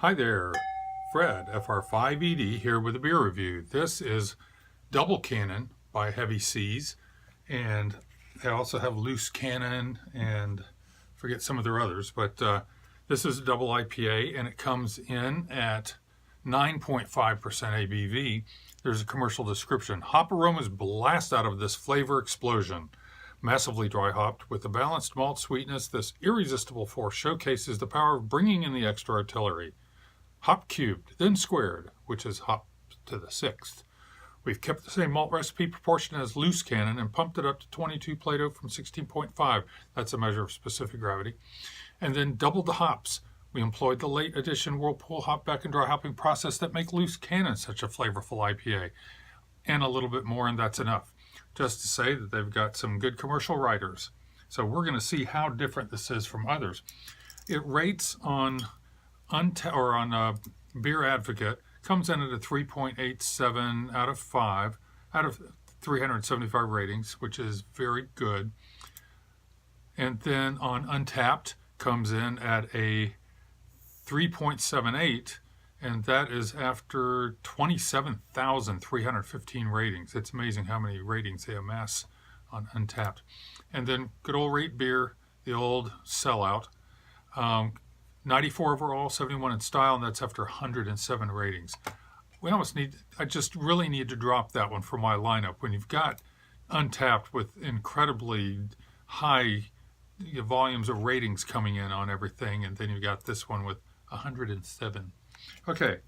Hi there, Fred, FR5ED here with a beer review. This is Double Canon by Heavy Seas, and they also have Loose Cannon and forget some of their others, but this is a double IPA and it comes in at 9.5% ABV. There's a commercial description. Hop aromas blast out of this flavor explosion. Massively dry hopped with a balanced malt sweetness, this irresistible force showcases the power of bringing in the extra artillery. Hop cubed, then squared, which is hop to the sixth. We've kept the same malt recipe proportion as Loose Cannon and pumped it up to 22 Plato from 16.5. That's a measure of specific gravity. And then doubled the hops. We employed the late edition Whirlpool hop back and dry hopping process that make Loose Cannon such a flavorful IPA. And a little bit more, and that's enough. Just to say that they've got some good commercial writers. So we're going to see how different this is from others. It rates on Beer Advocate, comes in at a 3.87 out of 5 out of 375 ratings, which is very good. And then on Untapped comes in at a 3.78, and that is after 27,315 ratings. It's amazing how many ratings they amass on Untapped. And then good old Rate Beer, the old sellout. 94 overall, 71 in style, and that's after 107 ratings. I just really need to drop that one for my lineup. When you've got Untapped with incredibly high volumes of ratings coming in on everything, and then you've got this one with 107. Okay,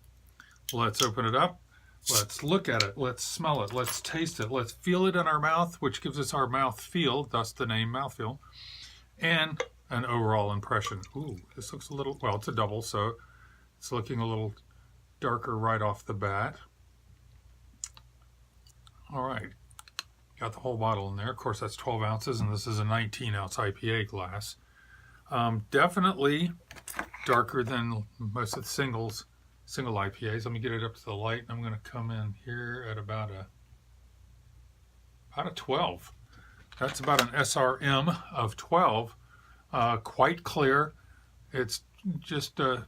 let's open it up. Let's look at it. Let's smell it. Let's taste it. Let's feel it in our mouth, which gives us our mouth feel, thus the name mouthfeel. And an overall impression. Ooh, this looks a little, well, it's a double, so it's looking a little darker right off the bat. All right, got the whole bottle in there. Of course, that's 12 ounces, and this is a 19-ounce IPA glass. Definitely darker than most of the single IPAs. Let me get it up to the light. I'm going to come in here at about a 12. That's about an SRM of 12. Quite clear. It's just a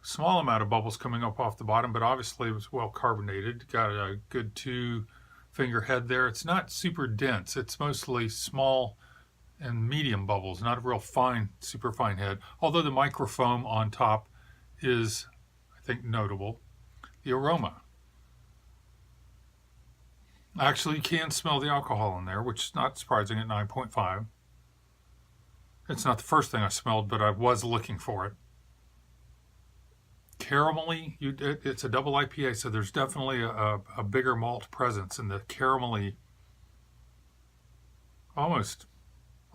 small amount of bubbles coming up off the bottom, but obviously it was well carbonated. Got a good 2-finger head there. It's not super dense. It's mostly small and medium bubbles, not a real fine, super fine head. Although the microfoam on top is, I think, notable. The aroma. Actually, you can smell the alcohol in there, which is not surprising at 9.5. It's not the first thing I smelled, but I was looking for it. Caramelly, it's a double IPA, so there's definitely a bigger malt presence in the caramelly, almost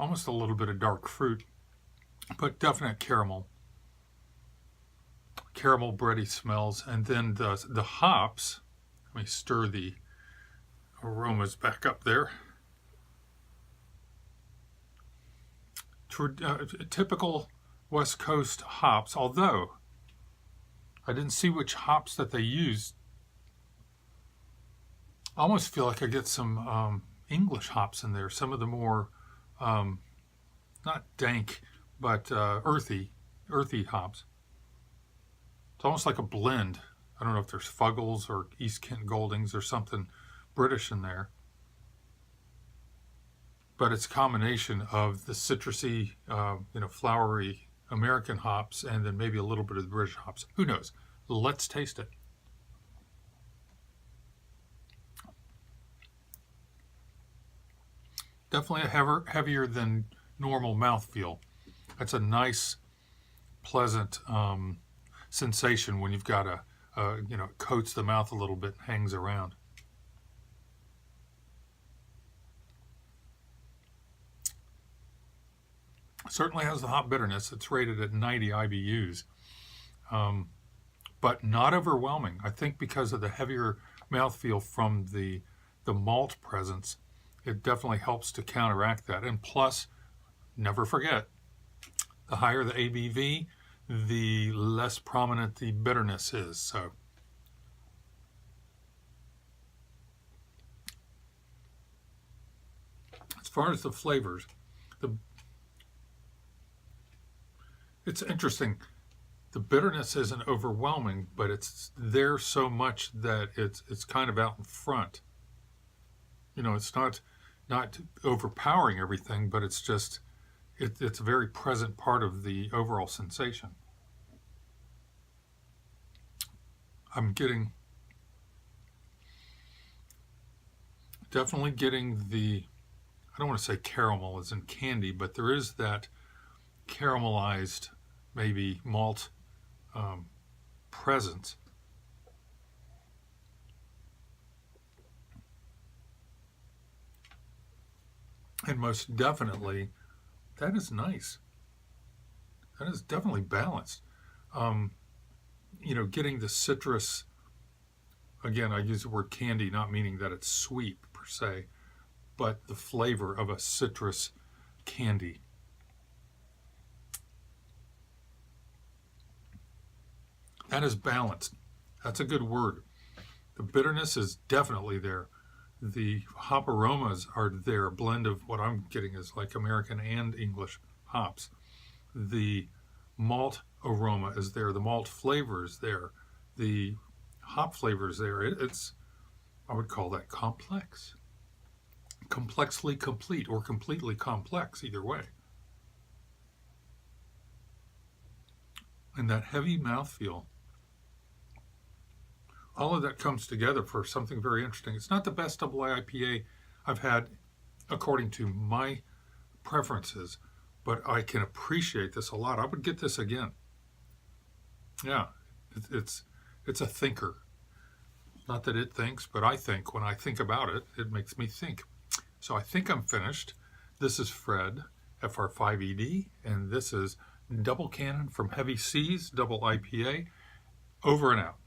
a little bit of dark fruit, but definite caramel bready smells. And then the hops, let me stir the aromas back up there. Typical West Coast hops, although I didn't see which hops that they used. I almost feel like I get some English hops in there, some of the more not dank but earthy hops. It's almost like a blend. I don't know if there's Fuggles or East Kent Goldings or something British in there. But it's a combination of the citrusy, flowery American hops and then maybe a little bit of the British hops. Who knows? Let's taste it. Definitely a heavier than normal mouthfeel. That's a nice, pleasant sensation when you've got coats the mouth a little bit and hangs around. Certainly has the hop bitterness. It's rated at 90 IBUs, but not overwhelming. I think because of the heavier mouthfeel from the malt presence, it definitely helps to counteract that. And plus, never forget, the higher the ABV, the less prominent the bitterness is. So, as far as the flavors, it's interesting. the bitterness isn't overwhelming, but it's there so much that it's kind of out in front. It's not overpowering everything, but it's just it's a very present part of the overall sensation. I'm definitely getting the, I don't want to say caramel as in candy, but there is that caramelized, maybe malt presence. And most definitely, that is nice. That is definitely balanced. Getting the citrus, again, I use the word candy, not meaning that it's sweet per se, but the flavor of a citrus candy. That is balanced. That's a good word. The bitterness is definitely there. The hop aromas are there. A blend of what I'm getting is like American and English hops. The malt aroma is there. The malt flavor is there. The hop flavor is there. I would call that complex. Complexly complete or completely complex, either way. And that heavy mouthfeel, all of that comes together for something very interesting. It's not the best double IIPA I've had according to my preferences, but I can appreciate this a lot. I would get this again. Yeah, it's a thinker. Not that it thinks, but I think. When I think about it, it makes me think. So I think I'm finished. This is Fred, FR5ED, and this is Double Canon from Heavy Seas, double IPA. Over and out.